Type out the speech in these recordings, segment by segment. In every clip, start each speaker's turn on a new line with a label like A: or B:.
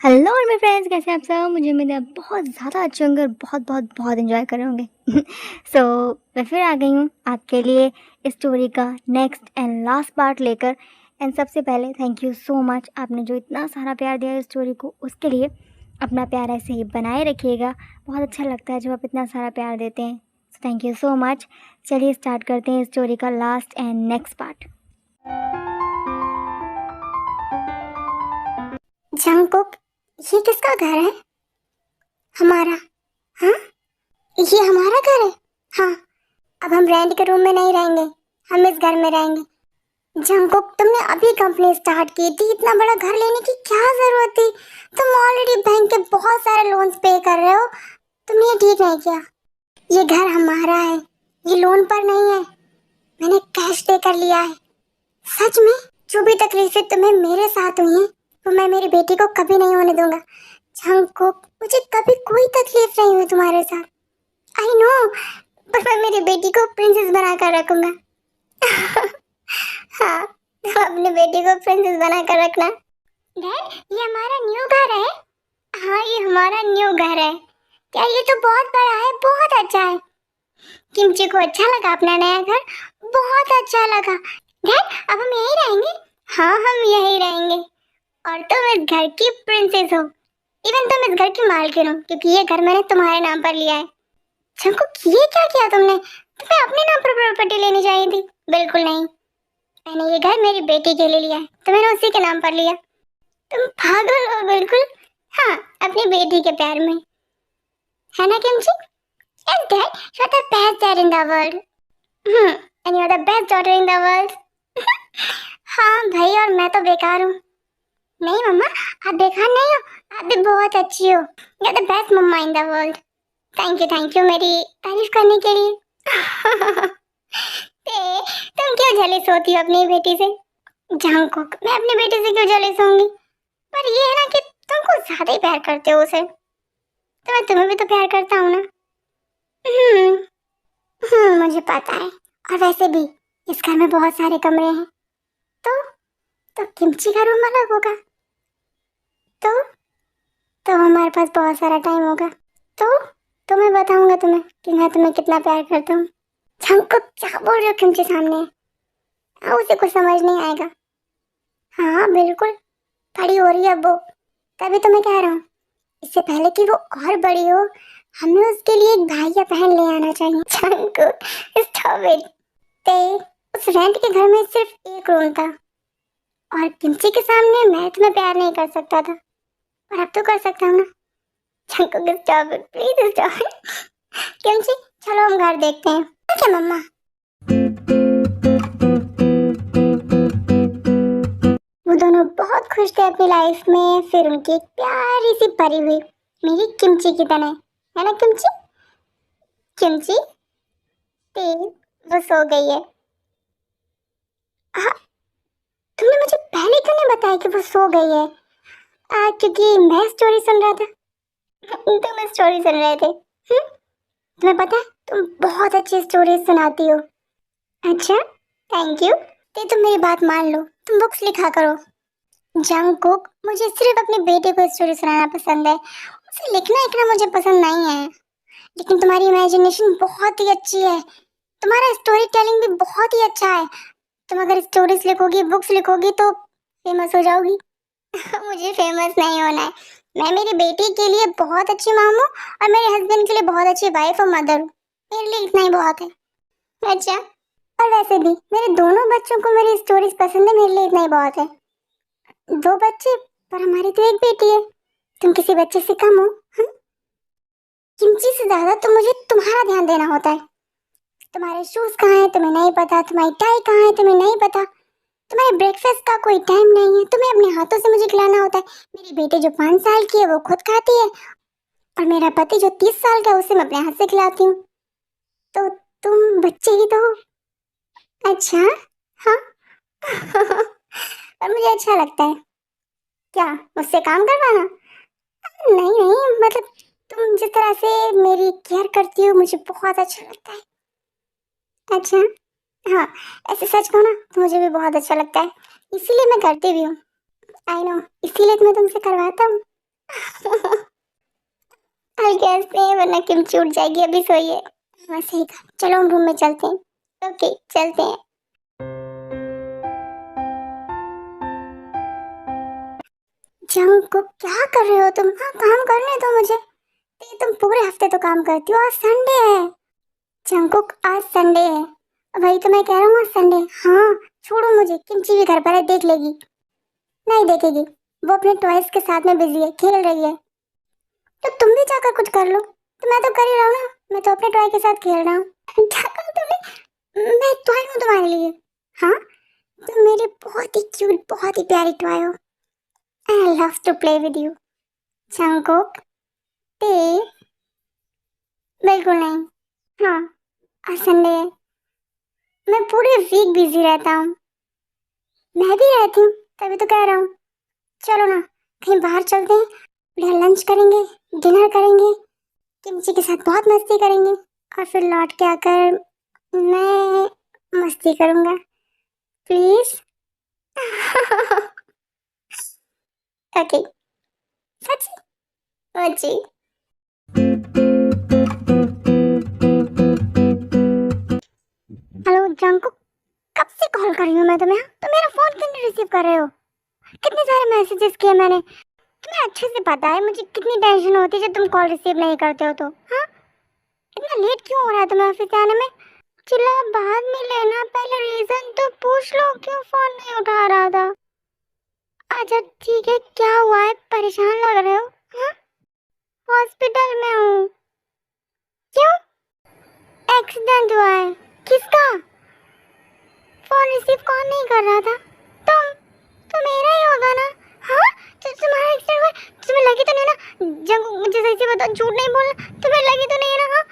A: Hello और मेरे friends, कैसे हैं आप सब। मुझे उम्मीद है आप बहुत ज़्यादा अच्छे होंगे और बहुत बहुत बहुत इन्जॉय कर रहे होंगे। सो मैं फिर आ गई हूँ आपके लिए इस स्टोरी का नेक्स्ट एंड लास्ट पार्ट लेकर। एंड सबसे पहले थैंक यू सो मच, आपने जो इतना सारा प्यार दिया इस स्टोरी को, उसके लिए अपना प्यार ऐसे ही बनाए रखिएगा। बहुत अच्छा लगता है जब आप इतना सारा प्यार देते हैं। So thank you so much. चलिए स्टार्ट करते हैं इस स्टोरी का last and next part.
B: Jungkook, ये किसका घर है? हमारा। हाँ, ये हमारा घर है। हाँ, अब हम रेंट के रूम में नहीं रहेंगे, हम इस घर में रहेंगे। जंगकुक, तुमने अभी कंपनी स्टार्ट की थी, इतना बड़ा घर लेने की क्या जरूरत थी? तुम ऑलरेडी बैंक के बहुत सारे लोन्स पे कर रहे हो। तुमने ये ठीक नहीं किया। ये घर हमारा है, ये लोन पर नहीं है। मैंने कैश देकर लिया है। सच में जो भी तकलीफें तुम्हें मेरे साथ हुई हैं, वो मैं मेरी बेटी को कभी नहीं होने दूंगा। जंगकुक, मुझे कभी कोई तकलीफ नहीं हुई तुम्हारे साथ। आई नो, पर मैं मेरी बेटी को प्रिंसेस बना कर रखूंगा। हाँ, तुम अपनी बेटी को प्रिंसेस बना कर रखना। डैड, ये हमारा न्यू घर है। हाँ, ये हमारा न्यू घर है। क्या ये तो बहुत बड़ा है, बहुत अच्छा है। किमची को अच्छा लगा अपना नया घर? बहुत अच्छा लगा। डैड, अब हम यहीं रहेंगे? हाँ, हम यहीं रहेंगे। और तुम इस घर की प्रिंसेस हो। इवन तुम इस घर की मालकिन हो, क्योंकि ये घर मैंने तुम्हारे नाम पर लिया है। जंगकुक, ये क्या किया तुमने? तुम्हें अपने नाम पर प्रॉपर्टी लेनी चाहिए थी। बिल्कुल नहीं, मैंने ये घर मेरी बेटी के लिए लिया है, तो मैंने उसी के नाम पर लिया। तुम पागल हो बिल्कुल। हाँ, अपनी बेटी के प्यार में, है ना kimchi? Yes, Dad, you're the best dad in the world. And you're the best daughter in the world. हाँ भाई, और मैं तो बेकार हूँ। नहीं मम्मा, आप बेकार नहीं हो, आप भी बहुत अच्छी हो। You're the best mama in the world. Thank you मेरी तारीफ करने के लिए। तुम क्यों जलीस होती हो अपनी बेटी से? जंगकुक, मैं अपनी बेटी से क्यों जलीस होंगी? पर ये है ना कि तुम कुछ ज्यादा ही प्यार करते हो उसे। तो मैं तुम्हें भी तो प्यार करता हूँ ना। हम्म मुझे पता है। और वैसे भी इस घर में बहुत सारे कमरे हैं, तो किमची का रूम अलग होगा। तो हमारे पास बहुत सारा टाइम होगा। तो मैं बताऊंगा तुम्हें कि मैं तुम्हें कितना प्यार करता हूँ। जंगकुक, क्या बोल रहे हो किमची सामने? उसे कुछ समझ नहीं आएगा। हाँ बिल्कुल, बड़ी हो रही है अब वो, तभी तो मैं कह रहा हूँ। इससे पहले कि वो और बड़ी हो, हमें उसके लिए एक भाई या बहन ले आना चाहिए। Jungkook, stop it. ते उस रेंट के घर में सिर्फ एक रूम था, और किमची के सामने मैं तुम्हें प्यार नहीं कर सकता था, पर अब तो कर सकता हूँ ना। Jungkook, stop it, please stop it. Kimchi, चलो हम घर देखते हैं। ठीक है मम्मा। वो दोनों बहुत खुश थे अपनी लाइफ में। फिर उनकी एक प्यारी सी परी हुई, मेरी किमची की तरह, है ना किमची? किमची ते वो सो गई है। हाँ, तुमने मुझे पहले क्यों नहीं बताया कि वो सो गई है? क्योंकि मैं स्टोरी सुन रहा था। तुम स्टोरी सुन रहे थे? तुम्हें पता है, तुम बहुत अच्छी स्टोरी सुनाती हो। अच्छा, थैंक यू। ते तुम मेरी बात मान लो, तुम बुक्स लिखा करो। जंगकुक, मुझे सिर्फ अपनी बेटे को स्टोरी सुनाना पसंद है, उसे लिखना लिखना मुझे पसंद नहीं है। लेकिन तुम्हारी इमेजिनेशन बहुत ही अच्छी है, तुम्हारा स्टोरी टेलिंग भी बहुत ही अच्छा है। तुम अगर स्टोरीज लिखोगी, बुक्स लिखोगी, तो फेमस हो जाओगी। मुझे फेमस नहीं होना है। मैं मेरी बेटी के लिए बहुत अच्छी माँ हूँ, और मेरे हस्बैंड के लिए बहुत अच्छी वाइफ और मदर हूँ। मेरे लिए इतना ही बहुत है। अच्छा, और वैसे भी मेरे दोनों बच्चों को मेरी स्टोरीज पसंद है, मेरे लिए इतना ही बहुत है। दो बच्चे, पर हमारी तो एक बेटी है। तुम किसी बच्चे से कम हो? किमची से ज्यादा तो मुझे तुम्हारा ध्यान देना होता है। तुम्हारे शूज कहाँ हैं तुम्हें नहीं पता, तुम्हारी टाई कहाँ है तुम्हें नहीं पता, तुम्हारे ब्रेकफास्ट का कोई टाइम नहीं है, तुम्हें अपने हाथों से मुझे खिलाना होता है। मेरी बेटी जो 5 साल की है वो खुद खाती है, और मेरा पति जो 30 साल का है उसे मैं अपने हाथ से खिलाती हूँ। तो तुम बच्चे ही तो हो। अच्छा, हाँ। और मुझे अच्छा लगता है क्या मुझसे काम करवाना? नहीं नहीं, मतलब तुम जिस तरह से मेरी केयर करती हो मुझे बहुत अच्छा लगता है। अच्छा, हाँ, ऐसे सच कहो ना तो मुझे भी बहुत अच्छा लगता है, इसीलिए मैं करती भी हूँ। आई नो, इसीलिए तो मैं तुमसे करवाता हूँ। आज कैसे हैं वरना किमची उठ जाएगी, अभी सोइए। हाँ सही कहा, चलो हम रूम में चलते हैं। ओके चलते हैं। जंगकुक क्या कर रहे हो तुम? हाँ काम करने दो मुझे। ये तुम पूरे हफ्ते तो काम करती हो, आज संडे है। जंगकुक आज संडे है, वही तो मैं कह रहा हूँ, आज संडे। हाँ छोड़ो मुझे, किमची भी घर पर है, देख लेगी। नहीं देखेगी, वो अपने टॉयज के साथ में बिजी है, खेल रही है। तो तुम भी जाकर कुछ कर लो। तो मैं तो कर ही रहा हूँ ना, मैं तो अपने टॉय के साथ खेल रहा हूँ। क्या कहा तुमने? मैं टॉय हूँ तुम्हारे लिए? हाँ तुम मेरी बहुत ही क्यूट, बहुत ही प्यारी टॉय हो। I love to play with you. Jungkook ते बिल्कुल नहीं। हाँ आज संडे है, मैं पूरे वीक बिजी रहता हूँ। मैं भी रहती हूँ, तभी तो कह रहा हूँ। चलो ना कहीं बाहर चलते हैं, बढ़िया लंच करेंगे, डिनर करेंगे, किमची के साथ बहुत मस्ती करेंगे, और फिर लौट के आकर मैं मस्ती करूँगा। प्लीज। ओके सच्ची? जी। हेलो जंकुक, कब से कॉल कर रही हूँ मैं तुम्हें? तो मेरा फोन क्यों नहीं रिसीव कर रहे हो? कितने सारे मैसेजेस किए मैंने, तुम्हें अच्छे से पता है मुझे कितनी टेंशन होती है जब तुम कॉल रिसीव नहीं करते हो। तो हाँ इतना लेट क्यों हो रहा है तुम्हें ऑफिस से आने में? चिल्ला बाद में लेना, पहले रीजन तो पूछ लो क्यों फोन नहीं उठा रहा था। अच्छा ठीक है, क्या हुआ है, परेशान लग रहे हो? हाँ हॉस्पिटल में हूँ। क्यों? एक्सीडेंट हुआ है? किसका? फोन रिसीव कौन नहीं कर रहा था? तुम। तो मेरा ही होगा ना। हाँ तो तुम्हारा एक्सीडेंट हुआ, तुम्हें लगी तो नहीं ना? जंगू मुझे सही से बताओ, झूठ नहीं बोलना, तुम्हें लगी तो नहीं है ना? हाँ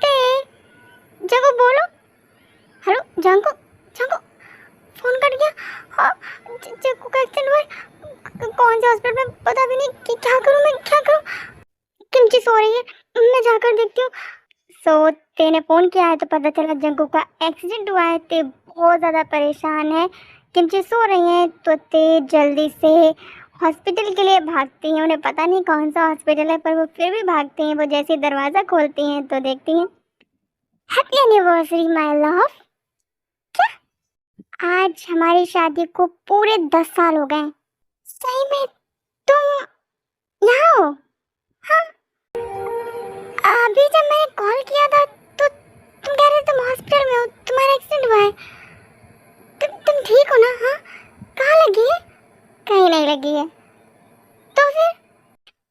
B: ते जंगू बोलो। Hello Jangu, Jangu phone cut गया। हाँ जंगू का एक्सीडेंट हुआ है, कौन से हॉस्पिटल में पता भी नहीं कि क्या करूँ मैं, क्या करूँ? किमची सो रही है, मैं जाकर देखती हूँ। सो तेने फोन किया है तो पता चला जंगू का एक्सीडेंट हुआ है, ते बहुत ज़्यादा परेशान है। किमची सो रही हैं तो ते जल्दी से हॉस्पिटल के लिए भागती हैं। उन्हें पता नहीं कौन सा हॉस्पिटल है, पर वो फिर भी भागती हैं। वो जैसे दरवाज़ा खोलती हैं तो देखती हैं हैप्पी एनिवर्सरी माय लव। क्या? आज हमारी शादी को पूरे 10 साल हो गए। सही में? तुम यहाँ हो? हाँ अभी जब मैंने कॉल किया था तो तुम कह रहे तुम हॉस्पिटल में हो, तुम्हारा एक्सीडेंट हुआ है। तुम ठीक हो ना? हाँ कहाँ लगी है? कहीं नहीं लगी है। तो फिर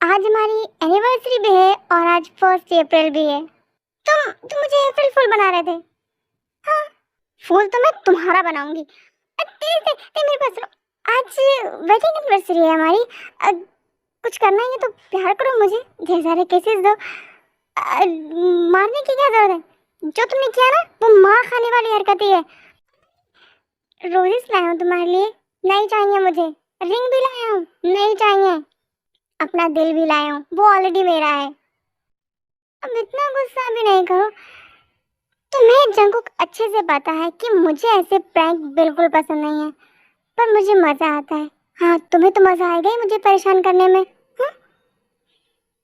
B: आज हमारी एनिवर्सरी भी है और आज 1 अप्रैल भी है। तुम मुझे अप्रैल फूल बना रहे थे। हाँ फूल तो मैं तुम्हारा बनाऊंगी। मेरे पास रहो। आज वेडिंग एनिवर्सरी है हमारी। कुछ करना ही है तो प्यार करो मुझे, ढेर सारे केसेस दो। मारने की क्या जरूरत है? जो तुमने किया ना वो मार खाने वाली हरकत ही है। रोजेस लाया हूँ तुम्हारे लिए, नहीं चाहिए मुझे। रिंग भी लाया हूँ, नहीं चाहिए। अपना दिल भी लाया हूँ, वो ऑलरेडी मेरा है। अब इतना गुस्सा भी नहीं करो। तुम्हें जंकुक अच्छे से पता है कि मुझे ऐसे प्रैंक बिल्कुल पसंद नहीं है, पर मुझे मजा आता है। हाँ तुम्हें तो मजा आएगा ही मुझे परेशान करने में। हाँ?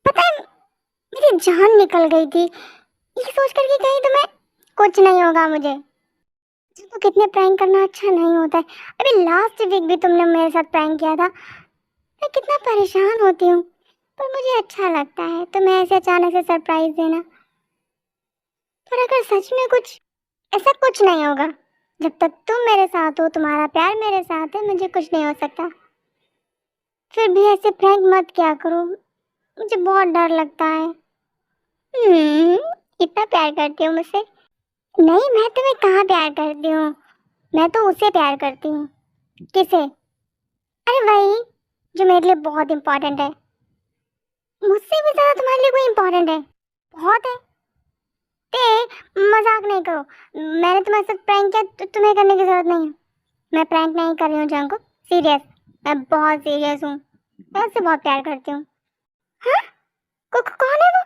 B: पता है मेरी जान निकल गई थी ये सोच कर कि कहीं तुम्हें कुछ नहीं होगा मुझे। तो कितने प्रैंक करना अच्छा नहीं होता है। अभी लास्ट वीक भी तुमने मेरे साथ प्रैंक किया था। मैं कितना परेशान होती हूँ, पर मुझे अच्छा लगता है तुम्हें ऐसे अचानक से सरप्राइज देना। पर अगर सच में कुछ ऐसा कुछ नहीं होगा, जब तक तुम मेरे साथ हो, तुम्हारा प्यार मेरे साथ है, मुझे कुछ नहीं हो सकता। फिर भी ऐसे प्रैंक मत क्या करो, मुझे बहुत डर लगता है। इतना प्यार करती हूँ मुझसे? नहीं मैं तुम्हें कहाँ प्यार करती हूँ, मैं तो उसे प्यार करती हूँ। किसे? अरे वही जो मेरे लिए बहुत इम्पोर्टेंट है। मुझसे भी ज़्यादा तुम्हारे लिए कोई इम्पोर्टेंट है? बहुत है। ते मजाक नहीं करो, मैंने तुम्हारे साथ प्रैंक किया तो तुम्हें करने की जरूरत नहीं है। मैं प्रैंक नहीं कर रही हूँ जंको, सीरियस, मैं बहुत सीरियस हूँ। मैं उससे बहुत प्यार करती हूँ। हाँ कौन है वो?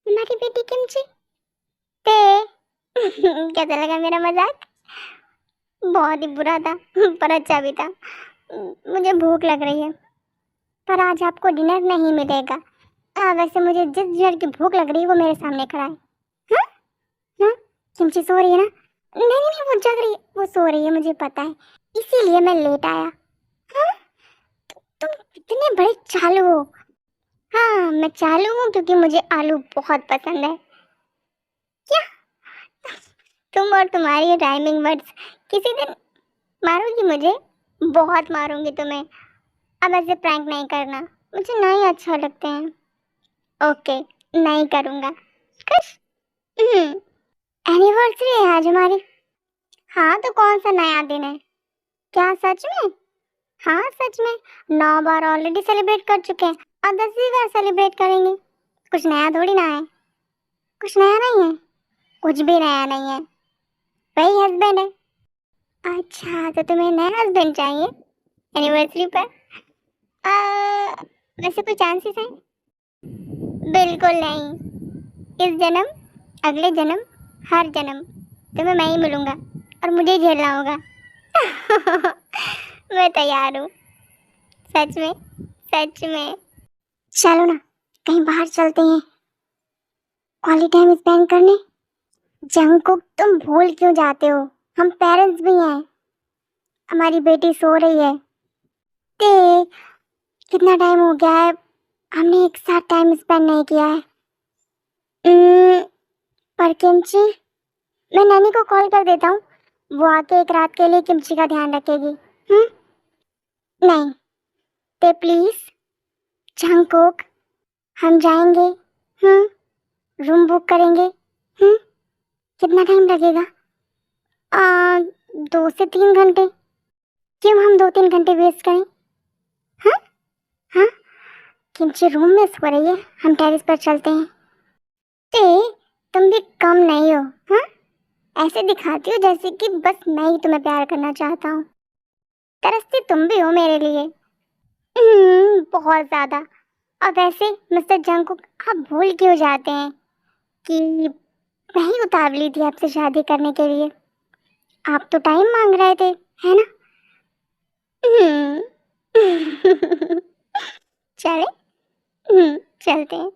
B: तुम्हारी बेटी किमची। ते कैसा लगा मेरा मजाक? बहुत ही बुरा था पर अच्छा भी था। मुझे भूख लग रही है, पर आज आपको डिनर नहीं मिलेगा। वैसे मुझे जिस डिनर की भूख लग रही है वो मेरे सामने खड़ा है। हाँ हाँ, किमची सो रही है ना? नहीं नहीं नहीं, वो जग रही है, वो सो रही है, मुझे पता है, इसीलिए मैं लेट आया। हाँ, तुम इतने बड़े चालू हो। हाँ, मैं चालू हूँ क्योंकि मुझे आलू बहुत पसंद है। क्या? तुम और तुम्हारी राइमिंग वर्ड्स, किसी दिन मारोगी मुझे, बहुत मारूंगी तुम्हें। अब ऐसे प्रैंक नहीं करना, मुझे नहीं अच्छा लगते हैं। ओके, नहीं करूँगा। खुश? एनिवर्सरी है आज हमारी। हाँ, तो कौन सा नया दिन है? क्या सच में? हाँ सच में, 9 बार ऑलरेडी सेलिब्रेट कर चुके हैं और 10वीं बार सेलिब्रेट करेंगे। कुछ नया थोड़ी ना है। कुछ नया नहीं है, कुछ भी नया नहीं है, वही हस्बैंड है। अच्छा, तो तुम्हें नया हस्बैंड चाहिए एनिवर्सरी पर? वैसे कोई चांसेस हैं? बिल्कुल नहीं। इस जन्म, अगले जन्म, हर जन्म तुम्हें मैं ही मिलूंगा और मुझे ही झेलना होगा। मैं तैयार हूँ, सच में, सच में। चलो ना, कहीं बाहर चलते हैं क्वालिटी टाइम स्पेंड करने। जंगकुक, तुम भूल क्यों जाते हो? हम पेरेंट्स भी हैं, हमारी बेटी सो रही है। ते कितना टाइम हो गया है, हमने एक साथ टाइम स्पेंड नहीं किया है। उम्म, पर किमची, मैं नानी को कॉल कर देता हूँ, वो आके एक रात के लिए किमची का ध्यान रखेगी। नहीं, ते प्लीज, जंगकुक, हम जाएंगे। रूम बुक करेंगे। कितना टाइम लगेगा? 2 से 3 घंटे। क्यों हम 2-3 घंटे वेस्ट करें? हाँ हाँ, किमची रूम में सो रही है, हम टेरेस पर चलते हैं। ते, तुम भी कम नहीं हो। हाँ, ऐसे दिखाती हो जैसे कि बस मैं ही तुम्हें प्यार करना चाहता हूँ। तरसती तुम भी हो मेरे लिए। बहुत ज्यादा। और वैसे मिस्टर जंगकुक, आप भूल क्यों जाते हैं कि मैं ही उतावली थी आपसे शादी करने के लिए। आप तो टाइम मांग रहे थे, है ना? चले, चलते हैं।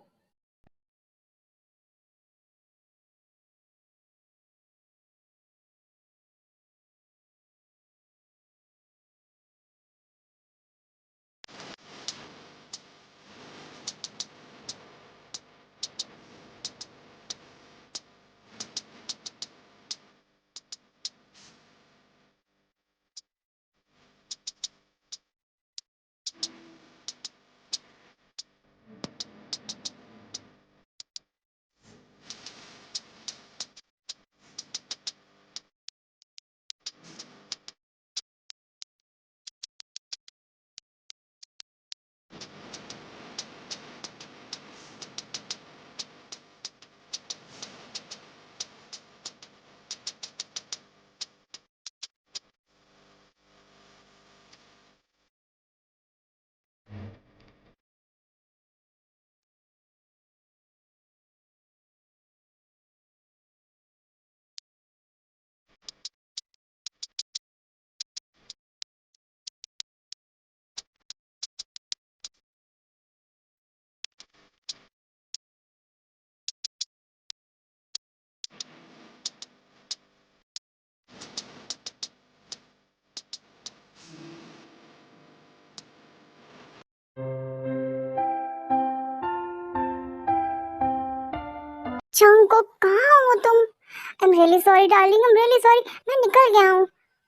B: जंगकुक, कहाँ हो तुम? I am really sorry darling, I am really sorry, मैं निकल गया हूँ।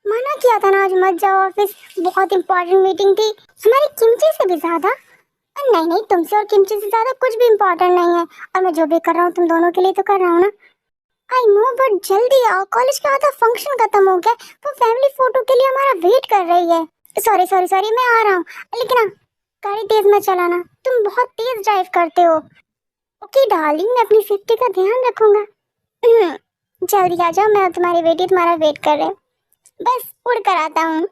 B: मना किया था ना आज मत जाओ ऑफिस, बहुत इंपॉर्टेंट मीटिंग थी हमारी किमची से भी ज्यादा। नहीं नहीं, तुमसे और किमची से ज्यादा कुछ भी इम्पोर्टेंट नहीं है, और मैं जो भी कर रहा हूँ तुम दोनों के लिए तो कर रहा हूँ ना। आई नो, बट जल्दी आओ, कॉलेज का आधा फंक्शन खत्म हो गया, वो फैमिली फोटो के लिए हमारा वेट कर रही है। सॉरी सॉरी सॉरी, मैं आ रहा हूँ, लेकिन हाँ, गाड़ी तेज मत चलाना, तुम बहुत तेज ड्राइव करते हो। ओके डार्लिंग, मैं अपनी सेफ्टी का ध्यान रखूंगा। जल्दी आ जाओ, मैं तुम्हारी बेटी तुम्हारा वेट कर रहे हैं, बस उड़ कर आता हूँ।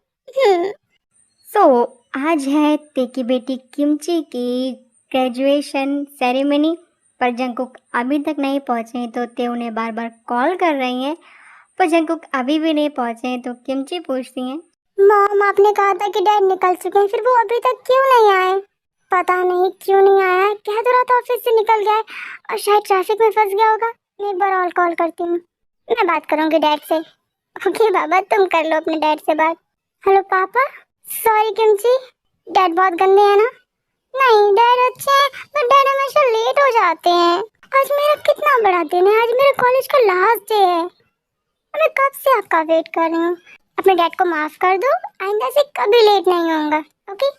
A: सो आज है ते की बेटी किमची की ग्रेजुएशन सेरेमनी, पर जंगकुक अभी तक नहीं पहुँचे हैं, तो ते उन्हें बार बार कॉल कर रही हैं, पर जंगकुक अभी भी नहीं पहुँचे हैं। तो किमची पूछती हैं,
B: मॉम, आपने कहा था कि डैड निकल चुके हैं, फिर वो अभी तक क्यों नहीं आए? पता नहीं क्यों नहीं आया है। कह तो रहा था ऑफिस से निकल गया है और शायद ट्रैफिक में फंस गया होगा। मैं एक बार और कॉल करती हूँ। मैं बात करूँगी डैड से। ओके बाबा, तुम कर लो अपने डैड से बात। हेलो पापा। सॉरी किमची, डैड बहुत गंदे हैं ना? नहीं डैड अच्छे हैं, पर डैड हमेशा लेट हो जाते हैं। आज मेरा कितना बड़ा दिन है, आज मेरे कॉलेज का लास्ट डे है। मैं कब से आपका वेट कर रही हूँ। अपने डैड को माफ कर दो, आइंदा से कभी लेट नहीं होऊंगा। ओके।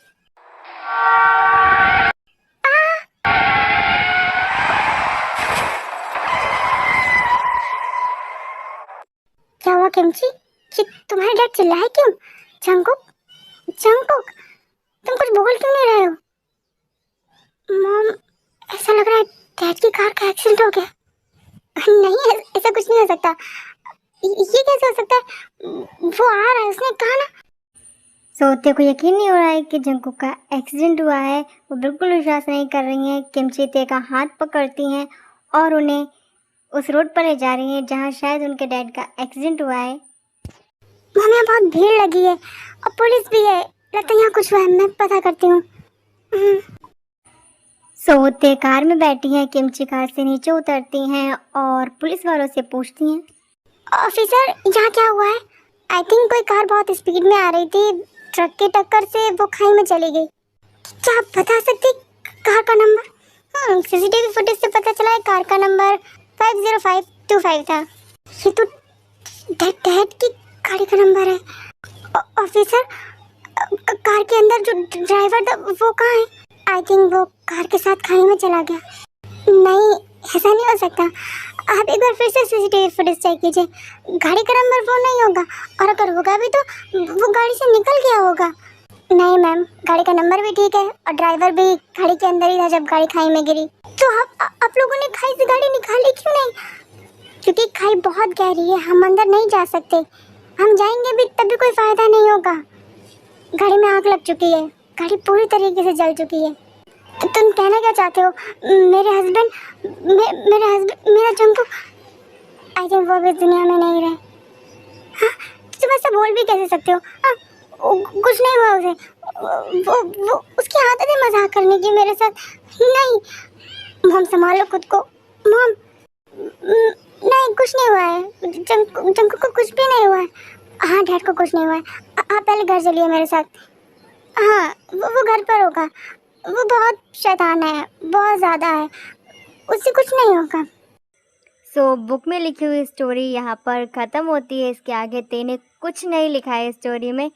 B: क्या हुआ किमची? कि तुम्हारे डैड चिल्लाए क्यों? जंकुक, जंकुक, तुम कुछ बोल क्यों नहीं रहे हो? मॉम, ऐसा लग रहा है डैड की कार का एक्सीडेंट हो गया। नहीं, ऐसा कुछ नहीं हो सकता। ये कैसे हो सकता है? वो आ रहा है, उसने कहा ना।
A: तेरे को यकीन नहीं हो रहा है कि जंकुक का एक्सीडेंट हुआ है? वो बिल्कुल विश्वास नहीं कर रही हैं। किमची ते का हाथ पकड़ती हैं और उन्हें उस रोड पर ले जा रही हैं जहाँ शायद उनके डैड का एक्सीडेंट हुआ है।
B: मॉम, यहाँ बहुत भीड़ लगी है और पुलिस भी है। लगता है यहाँ कुछ हुआ है, मैं पता करती हूँ।
A: ते कार में बैठी हैं। किमची कार से नीचे उतरती हैं और पुलिस वालों से पूछती हैं,
B: ऑफिसर यहाँ क्या हुआ है? आई थिंक कोई कार बहुत स्पीड में आ रही थी, ट्रक की टक्कर से वो खाई में चली गई। क्या आप बता सकती कार का नंबर? सीसीटीवी फुटेज से पता चला है कार का नंबर 50525 था। ये तो डैड की गाड़ी का नंबर है। ऑफिसर, कार के अंदर जो ड्राइवर था वो कहाँ है? आई थिंक वो कार के साथ खाई में चला गया। नहीं, ऐसा नहीं हो सकता। आप एक बार फिर से सीसीटीवी फुटेज चेक कीजिए। गाड़ी का नंबर वो नहीं होगा, और अगर होगा भी तो वो गाड़ी से निकल गया होगा। नहीं मैम, गाड़ी का नंबर भी ठीक है और ड्राइवर भी गाड़ी के अंदर ही था जब गाड़ी खाई में गिरी। तो आप लोगों ने खाई से गाड़ी निकाली क्यों नहीं? क्योंकि खाई बहुत गहरी है, हम अंदर नहीं जा सकते। हम जाएंगे भी तब भी कोई फायदा नहीं होगा। गाड़ी में आग लग चुकी है, गाड़ी पूरी तरीके से जल चुकी है। तो तुम कहना क्या चाहते हो? मेरे हस्बैंड, मेरा जंकुक, आई थिंक वो भी दुनिया में नहीं रहे। हाँ, तुम ऐसा बोल भी कैसे सकते हो? हाँ, कुछ नहीं हुआ उसे। वो उसकी आदत है मजाक करने की मेरे साथ। नहीं मॉम, संभालो खुद को। मॉम, नहीं कुछ नहीं हुआ है। जंकुक को कुछ भी नहीं हुआ है। हाँ, डैड को कुछ नहीं हुआ है। आप पहले घर चलिए मेरे साथ। हाँ, वो घर पर होगा। वो बहुत शैतान है, बहुत ज़्यादा है, उससे कुछ नहीं होगा।
A: बुक में लिखी हुई स्टोरी यहाँ पर ख़त्म होती है। इसके आगे ते ने कुछ नहीं लिखा है स्टोरी में,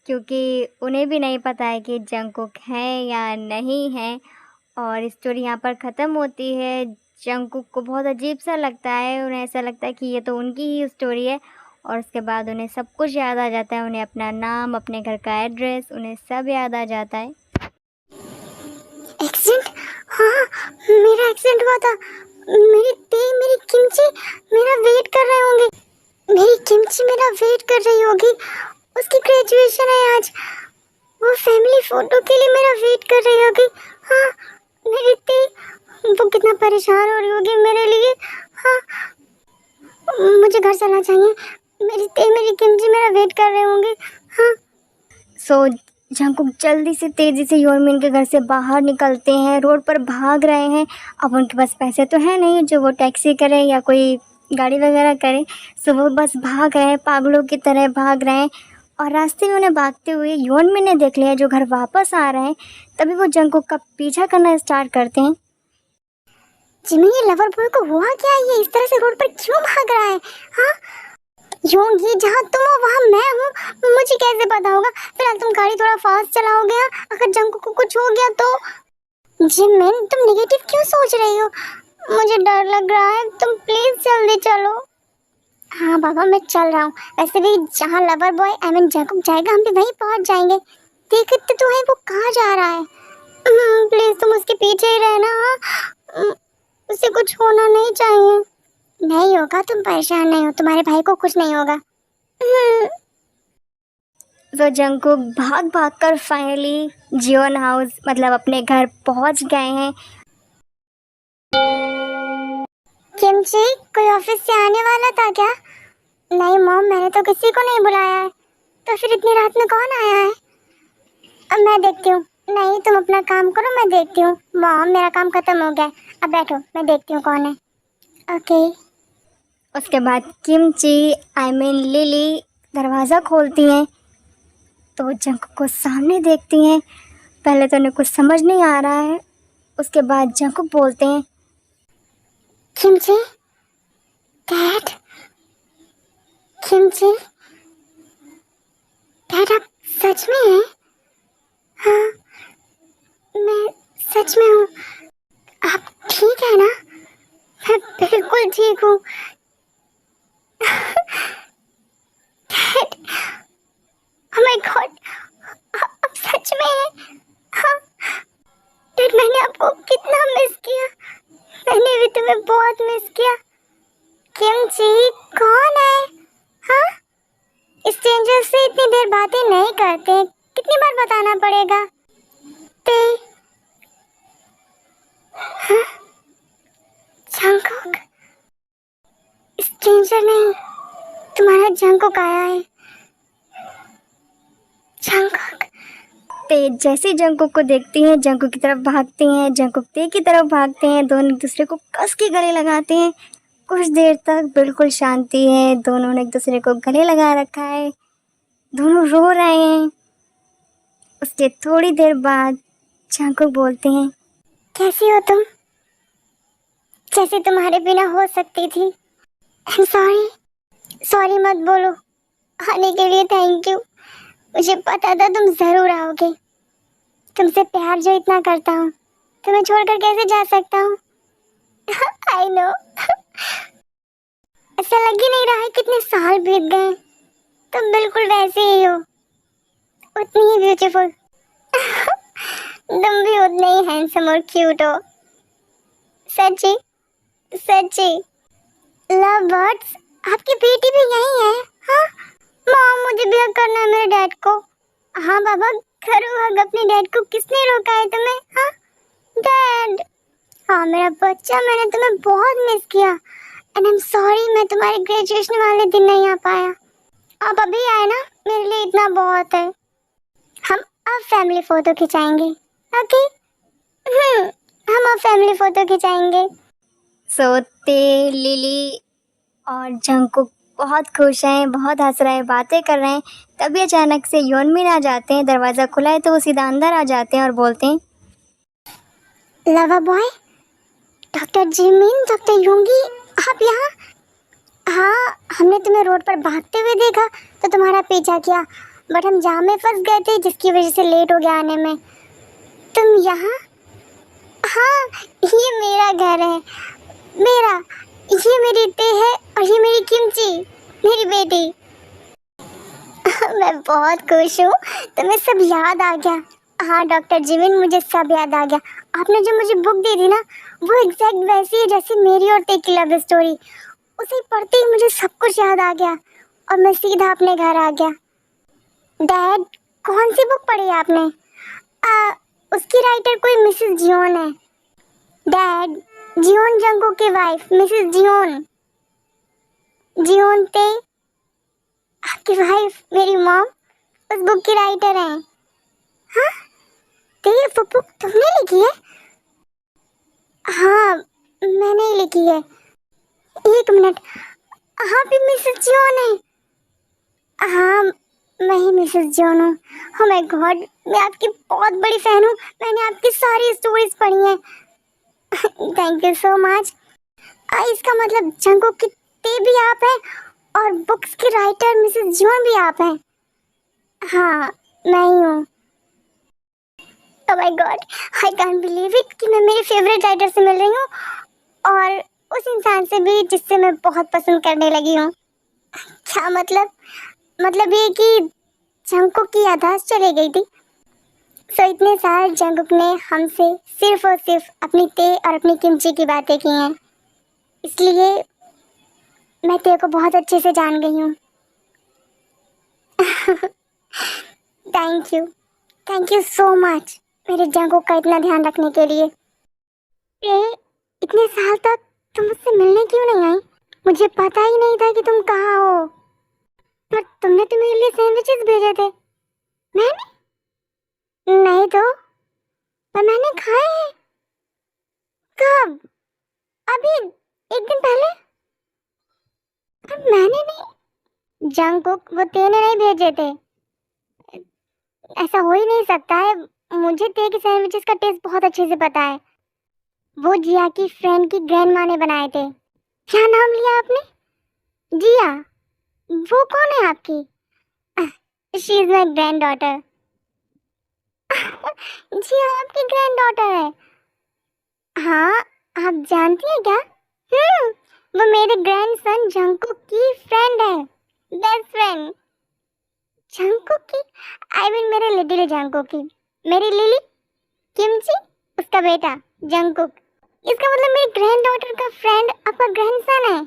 A: क्योंकि उन्हें भी नहीं पता है कि जंकुक है या नहीं है। और स्टोरी यहाँ पर ख़त्म होती है। जंकुक को बहुत अजीब सा लगता है, उन्हें ऐसा लगता है कि ये तो उनकी ही स्टोरी है। और उसके बाद उन्हें सब कुछ याद आ जाता है, उन्हें अपना नाम, अपने घर का एड्रेस, उन्हें सब याद आ जाता है।
B: एक्सीडेंट? हाँ, मेरा एक्सीडेंट हुआ था। मेरी किमची मेरा वेट कर रहे होंगे। मेरी किमची मेरा वेट कर रही होगी। उसकी ग्रेजुएशन है आज, वो फैमिली फोटो के लिए मेरा वेट कर रही होगी। हाँ, मेरी ती, वो कितना परेशान हो रही होगी मेरे लिए। हाँ, मुझे घर चलना चाहिए। मेरी किमची मेरा वेट कर रहे होंगे। हाँ।
A: जंकुक जल्दी से तेज़ी से योनमिन के घर से बाहर निकलते हैं, रोड पर भाग रहे हैं। अब उनके पास पैसे तो है नहीं जो वो टैक्सी करें या कोई गाड़ी वगैरह करें। वो बस भाग रहे हैं, पागलों की तरह भाग रहे हैं। और रास्ते में उन्हें भागते हुए योनमिन ने देख लिया जो घर वापस आ रहे हैं। तभी वो जंकुक का पीछा करना स्टार्ट करते हैं।
B: जिमी, ये लवर बॉय को हुआ क्या? ये इस तरह से रोड पर क्यों भाग रहा है? हाँ, योंगी, जहाँ तुम हो वहाँ मैं हूँ, मुझे कैसे पता होगा? फिलहाल तुम गाड़ी थोड़ा फास्ट चलाओगे। अगर जंकुक को कुछ हो गया तो। जिमिन, तुम नेगेटिव क्यों सोच रही हो? मुझे डर लग रहा है, तुम प्लीज जल्दी चलो। हाँ बाबा, मैं चल रहा हूँ। वैसे भी जहाँ lover boy I mean Jungkook जाएगा, हम भी वहीं पहुँच जाएंगे। देखते तो है वो कहाँ जा रहा है। प्लीज तुम उसके पीछे ही रहना। उसे कुछ होना नहीं चाहिए। नहीं होगा, तुम परेशान नहीं हो, तुम्हारे भाई को कुछ नहीं होगा।
A: तो जंकुक भाग भाग कर फाइनली जियोन हाउस मतलब अपने घर पहुंच गए हैं।
B: किमची, कोई ऑफिस से आने वाला था क्या? नहीं मॉम, मैंने तो किसी को नहीं बुलाया है। तो फिर इतनी रात में कौन आया है? अब मैं देखती हूँ। नहीं, तुम अपना काम करो, मैं देखती हूँ। मॉम, मेरा काम खत्म हो गया है। अब बैठो, मैं देखती हूँ कौन है। ओके।
A: उसके बाद किमची आई मीन लिली दरवाज़ा खोलती हैं तो जंकुक को सामने देखती हैं। पहले तो उन्हें कुछ समझ नहीं आ रहा है। उसके बाद जंकुक बोलते हैं,
B: किमची, डैड, किमची, डैड आप सच में हैं? हाँ, मैं सच में हूँ। आप ठीक है ना? मैं बिल्कुल ठीक हूँ। डैड, ओह माय गॉड, आप सच में हैं? हाँ, डैड मैंने आपको कितना मिस किया। मैंने भी तुम्हें बहुत मिस किया। किमची, कौन है? हाँ, स्ट्रेंजर से इतनी देर बातें नहीं करते। कितनी बार बताना पड़ेगा? ते हाँ, जंकुक, स्ट्रेंजर नहीं, तुम्हारा जंकुक आया है। जंकुक,
A: ते जैसे ही जंकुक को देखती हैं जंकुक की तरफ भागती हैं, जंकुक ते की तरफ भागते हैं। दोनों एक दूसरे को कस के गले लगाते हैं। कुछ देर तक बिल्कुल शांति है। दोनों ने एक दूसरे को गले लगा रखा है। दोनों रो रहे हैं। उसके थोड़ी देर बाद जंकुक बोलते हैं,
B: कैसी हो तुम? जैसे तुम्हारे बिना हो सकती थी। I am sorry. सॉरी मत बोलो। आने के लिए थैंक यू। मुझे पता था तुम जरूर आओगे। तुमसे प्यार जो इतना करता हूँ, तुम्हें छोड़कर कैसे जा सकता हूँ? I know. ऐसा लग ही नहीं रहा है कितने साल बीत गए। तुम बिल्कुल वैसे ही हो, उतनी ही ब्यूटीफुल। तुम भी उतने ही हैंडसम और क्यूट हो। सच्ची, सच्ची। लव बर्ड्स, आपकी बेटी भी यही है? हाँ मॉम, मुझे भी हग करना है मेरे डैड को। हाँ बाबा, करो हग अपने डैड को। किसने रोका है तुम्हें? हाँ डैड। हाँ मेरा बच्चा, मैंने तुम्हें बहुत मिस किया एंड आई एम सॉरी मैं तुम्हारे ग्रेजुएशन वाले दिन नहीं आ पाया। आप अभी आए ना, मेरे लिए इतना बहुत है। हम अब फैमिली फोटो खिंचाएंगे। ओके? हम अब फैमिली फोटो खिंचाएंगे।
A: सो ते, लिली और जंकुक बहुत खुश हैं, बहुत हंस रहे हैं, बातें कर रहे हैं। तभी अचानक से योनमिन आ जाते हैं। दरवाज़ा खुला है तो वो सीधा अंदर आ जाते हैं और बोलते हैं,
B: लवा बॉय, डॉक्टर जिमिन, डॉक्टर योंगी, आप यहाँ? हाँ, हमने तुम्हें रोड पर भागते हुए देखा तो तुम्हारा पीछा किया, बट हम जाम में फंस गए थे जिसकी वजह से लेट हो गया आने में। तुम यहाँ? हाँ, ये मेरा घर है। मेरा, ये मेरी ते है और ये मेरी किमची, मेरी बेटी। मैं बहुत खुश हूँ, तुम्हें सब याद आ गया। हाँ डॉक्टर जिमिन, मुझे सब याद आ गया। आपने जो मुझे बुक दी थी ना, वो एग्जैक्ट वैसी है जैसी मेरी और ते की लव स्टोरी। उसे पढ़ते ही मुझे सब कुछ याद आ गया और मैं सीधा अपने घर आ गया। डैड, कौन सी बुक पढ़ी आपने? उसकी राइटर कोई मिसेस जियोन है। डैड, जियोन जंगकुक की वाइफ मिसेस जियोन। जियोन ते, आपकी वाइफ, मेरी मॉम, उस बुक की राइटर हैं। हाँ, ते वो बुक तुमने लिखी है? हाँ, मैंने ही लिखी है। एक मिनट, हाँ भी मिसेस जियोन है। हाँ, मैं ही मिसेस जॉन हूँ। ओह माय गॉड, मैं आपकी बहुत बड़ी फैन हूँ। मैंने आपकी सारी स्टोरीज पढ़ी हैं। Thank you so much. इसका मतलब जंगकुक की ते भी आप हैं और बुक्स की राइटर मिसेस जॉन भी आप हैं? हाँ, मैं ही हूँ। Oh my God, I can't believe it कि मैं मेरी फेवरेट राइटर से मिल रही हूँ और उस इंसान से भी जिससे मैं बहुत पसंद करने लगी हूँ। क्या मतलब? मतलब ये कि जंगकुक की याददाश्त चली गई थी। सो इतने साल जंगकुक ने हमसे सिर्फ और सिर्फ अपनी ते और अपनी किमची की बातें की हैं, इसलिए मैं ते को बहुत अच्छे से जान गई हूँ। थैंक यू सो मच मेरे जंगकुक का इतना ध्यान रखने के लिए। ते, इतने साल तक तुम मुझसे मिलने क्यों नहीं आई? मुझे पता ही नहीं था कि तुम कहाँ हो। पर तुमने तो मेरे लिए सैंडविचेस भेजे थे। मैंने? नहीं तो, जंगकुक वो तेने नहीं भेजे थे। ऐसा हो ही नहीं सकता है। मुझे ते के सैंडविचेस का टेस्ट बहुत अच्छे से पता है। वो जिया की फ्रेंड की ग्रैंड माँ ने बनाए थे। क्या नाम लिया आपने? जिया? वो कौन है आपकी? She is my granddaughter. Jiya आपकी ग्रैंड डॉटर है? हाँ, आप जानती हैं क्या? वो मेरे ग्रैंडसन जंगकुक की फ्रेंड है, बेस्ट फ्रेंड। जंगकुक की? आई मीन मेरे लिटिल जंगकुक की। मेरी लिली किमची, उसका बेटा जंगकुक। इसका मतलब मेरी ग्रैंड डॉटर का फ्रेंड आपका ग्रैंडसन है।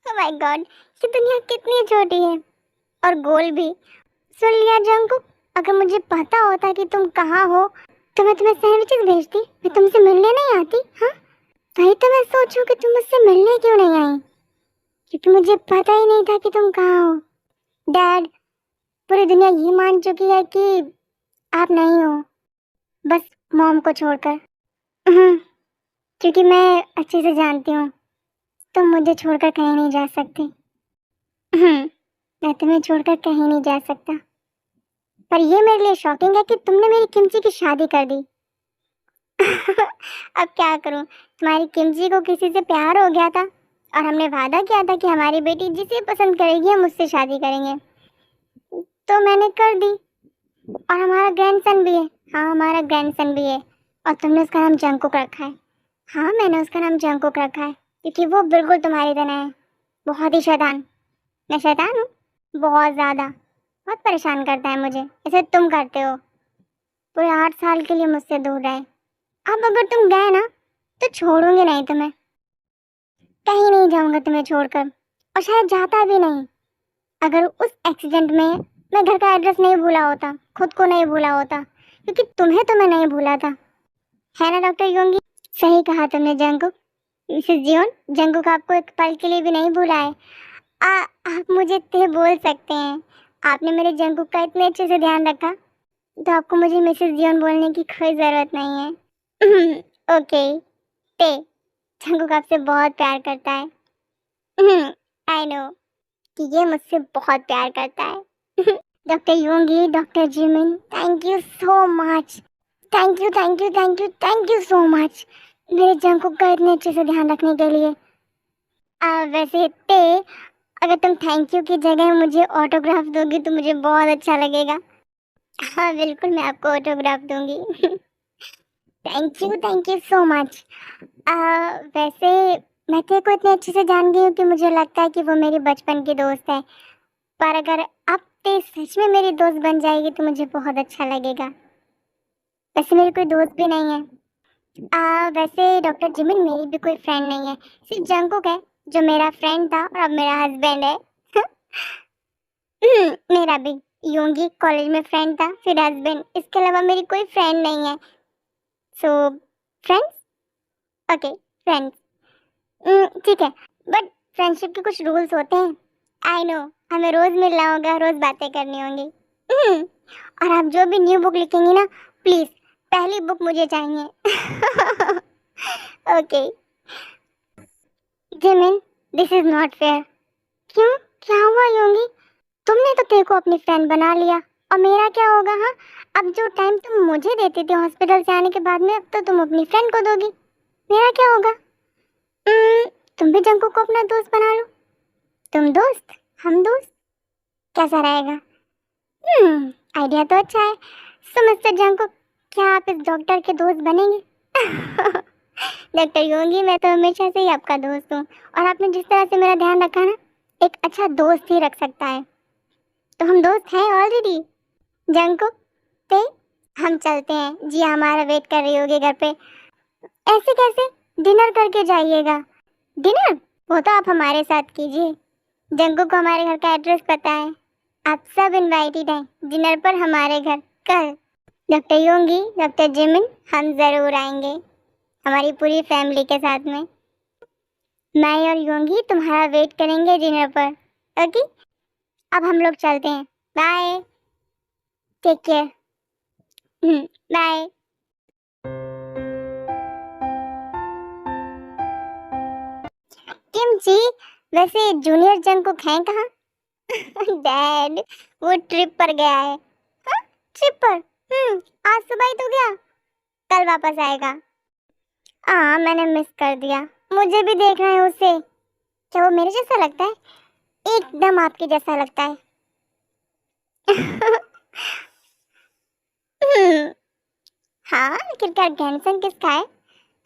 B: ओह माय गॉड, ये दुनिया कितनी छोटी है और गोल भी। सुन लिया जंगकुक, अगर मुझे पता होता कि तुम कहाँ हो तो मैं तुम्हें सैंडविचेस भेजती, मैं तुमसे मिलने नहीं आती। हाँ, वही तो मैं सोचूं कि तुम मुझसे मिलने क्यों नहीं आई, क्योंकि मुझे पता ही नहीं था कि तुम कहाँ हो। डैड, पूरी दुनिया ये मान चुकी है कि आप नहीं हो, बस मॉम को छोड़कर। क्योंकि मैं अच्छे से जानती हूँ तुम मुझे छोड़कर कहीं नहीं जा सकते। मैं तुम्हें छोड़कर कहीं नहीं जा सकता। पर ये मेरे लिए शॉकिंग है कि तुमने मेरी किमची की शादी कर दी। अब क्या करूं, तुम्हारी किमची को किसी से प्यार हो गया था और हमने वादा किया था कि हमारी बेटी जिसे पसंद करेगी हम उससे शादी करेंगे, तो मैंने कर दी। और हमारा ग्रैंडसन भी है। हाँ, हमारा ग्रैंडसन भी है और तुमने उसका नाम जंगकुक रखा है। हाँ, मैंने उसका नाम जंगकुक रखा है क्योंकि वो बिल्कुल तुम्हारी तरह है, बहुत ही शैतान। मैं शैतान हूँ? बहुत ज़्यादा। बहुत परेशान करता है मुझे, जैसे तुम करते हो। पूरे 8 साल के लिए मुझसे दूर रहे। अब अगर तुम गए ना तो छोड़ूंगी नहीं तुम्हें, कहीं नहीं जाऊंगा तुम्हें छोड़कर, और शायद जाता भी नहीं। अगर उस एक्सीडेंट में मैं घर का एड्रेस नहीं भूला होता, खुद को नहीं भूला होता, क्योंकि तुम्हें तो मैं नहीं भूला था, है ना डॉक्टर योंगी? सही कहा तुमने जंगकुक। मिसेस जियोन, जंगकुक आपको एक पल के लिए भी नहीं भूला है। आप मुझे ते बोल सकते हैं। आपने मेरे जंगकुक का इतने अच्छे से ध्यान रखा तो आपको मुझे मिसेस जियोन बोलने की कोई ज़रूरत नहीं है। ओके ते, जंगकुक आपसे बहुत प्यार करता है। आई नो कि ये मुझसे बहुत प्यार करता है। Doctor Yoongi, doctor Jimin, thank you so much. Thank you thank you thank you thank you so much मेरे जंगकुक का इतने अच्छे से ध्यान रखने के लिए। वैसे ते, अगर तुम थैंक यू की जगह मुझे ऑटोग्राफ दोगी तो मुझे बहुत अच्छा लगेगा। हाँ बिल्कुल, मैं आपको ऑटोग्राफ दूंगी। Thank you so much. वैसे मैं तेरे को इतने अच्छे से जान गई हूँ कि मुझे लगता है कि वो मेरी बचपन की दोस्त है, पर अगर अब ते सच में मेरी दोस्त बन जाएगी तो मुझे बहुत अच्छा लगेगा। वैसे मेरी कोई दोस्त भी नहीं है। वैसे डॉक्टर जिमिन, मेरी भी कोई फ्रेंड नहीं है, सिर्फ जंगकुक है जो मेरा फ्रेंड था और अब मेरा हस्बैंड है। मेरा भी योंगी कॉलेज में फ्रेंड था, फिर हस्बैंड, इसके अलावा मेरी कोई फ्रेंड नहीं है। सो फ्रेंड्स, ओके फ्रेंड्स, ठीक है, बट फ्रेंडशिप के कुछ रूल्स होते हैं। आई नो, हमें रोज मिलना होगा, रोज बातें करनी होंगी। और आप जो भी न्यू बुक लिखेंगी ना, प्लीज पहली बुक मुझे चाहिए। Okay Jimin, this is not fair. क्यों, क्या हुआ योंगी? तुमने तो तेरे को अपनी फ्रेंड बना लिया और मेरा क्या होगा? हाँ, अब जो टाइम तुम मुझे देती थी हॉस्पिटल से आने के बाद में, अब तो तुम अपनी फ्रेंड को दोगी, मेरा क्या होगा? तुम भी जंकू को अपना दोस्त बना लो। तुम दोस्त, हम दोस्त, कैसा रहेगा? आइडिया तो अच्छा है। सो मिस्टर जंकू, क्या आप इस डॉक्टर के दोस्त बनेंगे? डॉक्टर योगी, मैं तो हमेशा से ही आपका दोस्त हूँ और आपने जिस तरह से मेरा ध्यान रखा ना, एक अच्छा दोस्त ही रख सकता है, तो हम दोस्त हैं ऑलरेडी। जंकू ते, हम चलते हैं, जी हमारा वेट कर रही होगी घर पे। ऐसे कैसे? डिनर करके जाइएगा। डिनर? वो तो आप हमारे साथ कीजिए। जंकू को हमारे घर का एड्रेस पता है, आप सब इनवाइटेड हैं डिनर पर हमारे घर कल। डॉक्टर योंगी, डॉक्टर जिमिन, हम ज़रूर आएंगे हमारी पूरी फैमिली के साथ में। मैं और योंगी तुम्हारा वेट करेंगे डिनर पर। ओके, अब हम लोग चलते हैं। Bye, take care, bye. Kimchi, वैसे जूनियर जंगकुक हैं कहाँ? डैड, वो ट्रिप पर गया है। हाँ, ट्रिप पर? आज सुबह ही तो गया, कल वापस आएगा। हाँ, मैंने मिस कर दिया। मुझे भी देखना है उसे। क्या वो मेरे जैसा लगता है? एकदम आपके जैसा लगता है। हम्म, हाँ, लेकिन क्या ग्रैंडसन किसका है?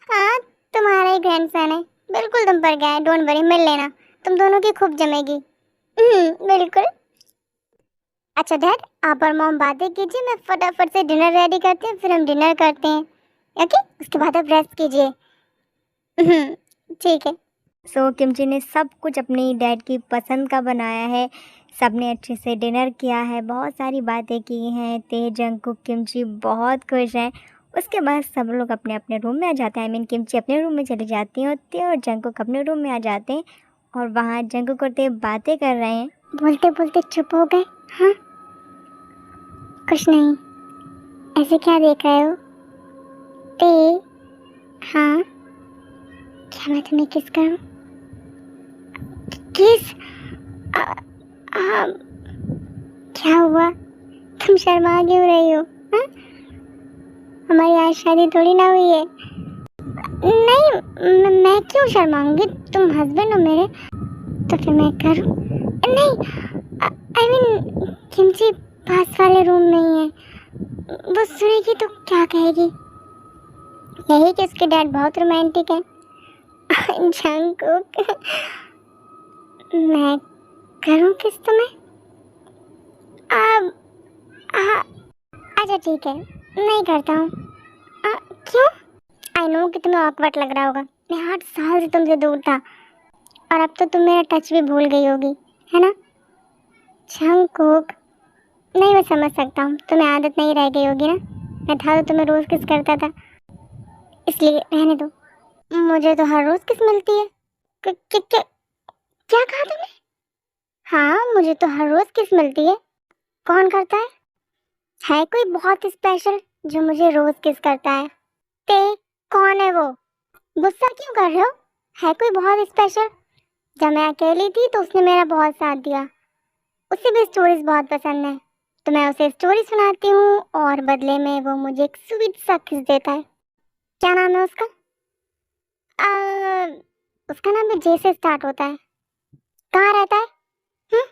B: हाँ, तुम्हारा ही ग्रैंडसन है। बिल्कुल तुम पर गया है, डोंट वरी, मिल लेना। तुम दोनों की खूब जमेगी। बिल्कुल। अच्छा डैड, आप और मॉम बातें कीजिए, मैं फटाफट से डिनर रेडी करती हूँ, फिर हम डिनर करते हैं। ओके, उसके बाद आप रेस्ट कीजिए। ठीक है।
A: सो किमची ने सब कुछ अपनी डैड की पसंद का बनाया है। सबने अच्छे से डिनर किया है, बहुत सारी बातें की हैं। ते जंगकुक किमची बहुत खुश हैं। उसके बाद सब लोग अपने अपने रूम में आ जाते हैं। आई मीन किमची अपने रूम में चली जाती है, ते और जंगकुक अपने रूम में आ जाते हैं। और वहाँ जंगकुक और ते बातें कर रहे हैं।
B: बोलते बोलते चुप हो गए। हाँ, कुछ नहीं। ऐसे क्या देख रहे हो? ते, हाँ, क्या मैं तुम्हें किस करूं? किस? आ, क्या हुआ? तुम शर्मा क्यों रही हो? हाँ? हमारी आज शादी थोड़ी ना हुई है। नहीं, मैं क्यों शर्माऊंगी? तुम हस्बैंड हो मेरे, तो फिर मैं करूं? नहीं, आई मीन किमची पास वाले रूम में ही है। वो सुनेगी तो क्या कहेगी? यही कि उसके डैड बहुत रोमांटिक है। जंगकुक, मैं करूं किस तुम्हें? अब अच्छा ठीक है, नहीं करता हूँ। क्यों? आई नो कि तुम्हें ऑकवर्ड लग रहा होगा। मैं 8 साल से तुमसे दूर था और अब तो तुम मेरा टच भी भूल गई होगी, है ना? जंगकुक, नहीं मैं समझ सकता हूँ, तुम्हें आदत नहीं रह गई होगी ना। मैं था तो तुम्हें रोज़ किस करता था, इसलिए रहने दो। मुझे तो हर रोज़ किस मिलती है। क्या कहा तुमने? हाँ, मुझे तो हर रोज़ किस मिलती है। कौन करता है? है कोई बहुत स्पेशल जो मुझे रोज़ किस करता है? ते, कौन है वो? गुस्सा क्यों कर रहे हो? है कोई बहुत स्पेशल? जब मैं अकेली थी तो उसने मेरा बहुत साथ दिया। उसे भी स्टोरीज बहुत पसंद है, तो मैं उसे स्टोरी सुनाती हूँ और बदले में वो मुझे एक स्वीट सा किस देता है। क्या नाम है उसका? आ, उसका नाम भी जे से स्टार्ट होता है। कहाँ रहता है? हम्म,